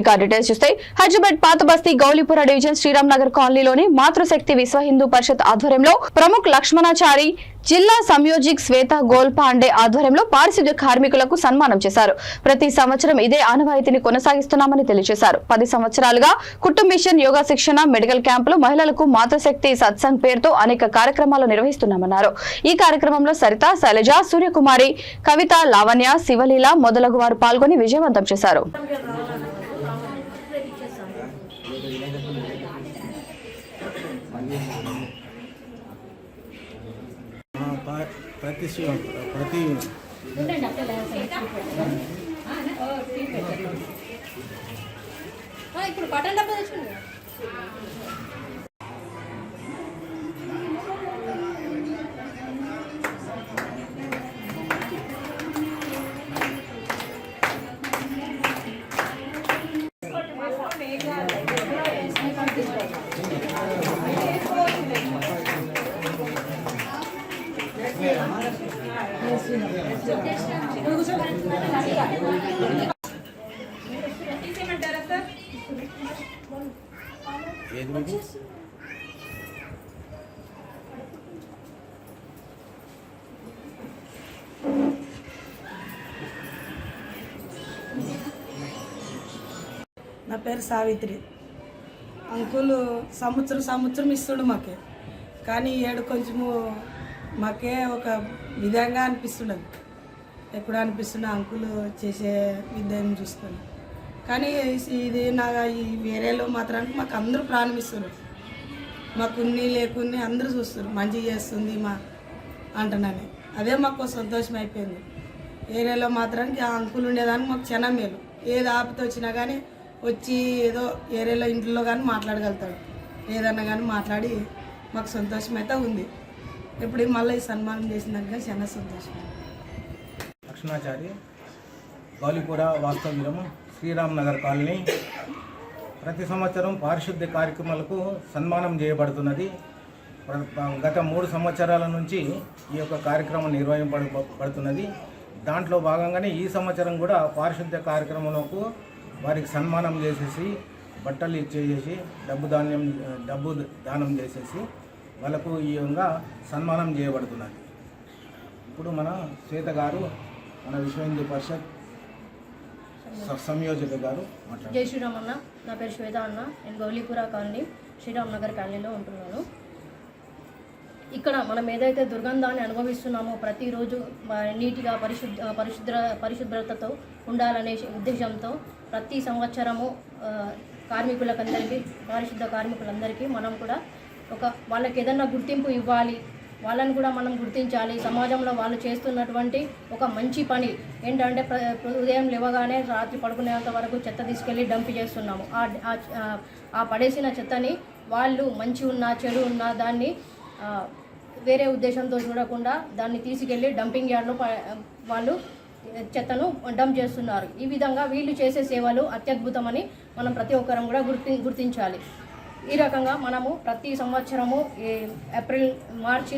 ఇక డీటెయిల్స్ చూస్తే హైదరాబాద్ పాత బస్తీ గౌలీపుర డివిజన్ శ్రీరామ్ నగర్ కాలనీలోని మాతృశక్తి విశ్వ హిందూ పరిషత్ ఆధ్వర్యంలో ప్రముఖ్ లక్ష్మణాచారి జిల్లా సంయోజిక్ శ్వేత గోల్పాండే ఆధ్వర్యంలో పారిశుద్ధ్య కార్మికులకు సన్మానం చేశారు. ప్రతి సంవత్సరం ఇదే ఆనవాయితీని కొనసాగిస్తున్నామని తెలియజేశారు. 10 సంవత్సరాలుగా కుటుంబిషన్ యోగా శిక్షణ మెడికల్ క్యాంపులు మహిళలకు మాతృశక్తి సత్సంగ్ పేరుతో అనేక కార్యక్రమాలు నిర్వహిస్తున్నామన్నారు. ఈ కార్యక్రమంలో సరిత, శైలజ, సూర్యకుమారి, కవిత, లావణ్య, శివలీల మొదలగు వారు పాల్గొని విజయవంతం చేశారు. ఇప్పుడు బటన్ డబ్బా తెచ్చుకుంది. నా పేరు సావిత్రి. అంకుల్ సంవత్సరం ఇస్తుడు మాకే, కానీ ఏడు కొంచెము మాకే ఒక విధంగా అనిపిస్తున్నది. ఎప్పుడు అనిపిస్తున్నా అంకుల్ చేసే విధానం చూసుకొని, కానీ ఇది నా ఈ వేరేలో మాత్రానికి మాకు అందరూ ప్రాణం ఇస్తున్నారు. మాకు ఉన్ని లేకున్ని అందరూ చూస్తారు, మంచి చేస్తుంది మా అంటున్నాను. అదే మాకు సంతోషం అయిపోయింది. ఏరియాలో మాత్రానికి ఆ అంకుల్ ఉండేదానికి మాకు చాలా మేలు. ఏది ఆపత వచ్చినా కానీ వచ్చి ఏదో ఏరియాలో ఇంట్లో కానీ మాట్లాడగలుగుతాడు, ఏదన్నా కానీ మాట్లాడి మాకు సంతోషం అయితే ఉంది. ఇప్పుడు మళ్ళీ ఈ సన్మానం చేసినాక చాలా సంతోషం. లక్ష్మణాచారి గౌలీపుర వాస్తవ్యం శ్రీరామ్ నగర్ కాలనీ. ప్రతి సంవత్సరం పారిశుద్ధ్య కార్యక్రమాలకు సన్మానం చేయబడుతున్నది. గత 3 సంవత్సరాల నుంచి ఈ యొక్క కార్యక్రమం నిర్వహింపబడుతున్నది. దాంట్లో భాగంగానే ఈ సంవత్సరం కూడా పారిశుద్ధ్య కార్యక్రమంలో వారికి సన్మానం చేసేసి బట్టలు ఇచ్చేసి డబ్బు దానం చేసేసి వాళ్ళకు ఈ విధంగా సన్మానం చేయబడుతున్నది. ఇప్పుడు మన శ్వేత గారు, మన విశ్వ హిందూ పరిషత్ సంయోజక గారు మాట్లాడారు. జై శ్రీరామ్ అన్న, నా పేరు శ్వేత అన్న. నేను గౌలీపుర కాలనీ శ్రీరామ్ నగర్ కాలనీలో ఉంటున్నాను. ఇక్కడ మనం ఏదైతే దుర్గంధాన్ని అనుభవిస్తున్నామో ప్రతిరోజు నీటిగా పరిశుభ్రతతో ఉండాలనే ఉద్దేశంతో ప్రతి సంవత్సరము కార్మికులకందరికీ, పారిశుద్ధ కార్మికులందరికీ మనం కూడా వాళ్ళకి ఏదన్నా గుర్తింపు ఇవ్వాలి, వాళ్ళని కూడా మనం గుర్తించాలి. సమాజంలో వాళ్ళు చేస్తున్నటువంటి ఒక మంచి పని ఏంటంటే ఉదయం లేవగానే రాత్రి పడుకునేంత వరకు చెత్త తీసుకెళ్ళి డంప్ చేస్తున్నాము. ఆ పడేసిన చెత్తని వాళ్ళు మంచి ఉన్నా చెడు ఉన్నా దాన్ని వేరే ఉద్దేశంతో చూడకుండా దాన్ని తీసుకెళ్ళి డంపింగ్ యార్డ్లో వాళ్ళు చెత్తను డంప్ చేస్తున్నారు. ఈ విధంగా వీళ్ళు చేసే సేవలు అత్యద్భుతమని మనం ప్రతి ఒక్కరం కూడా గుర్తించాలి. ఈ రకంగా మనము ప్రతి సంవత్సరము ఏప్రిల్, మార్చి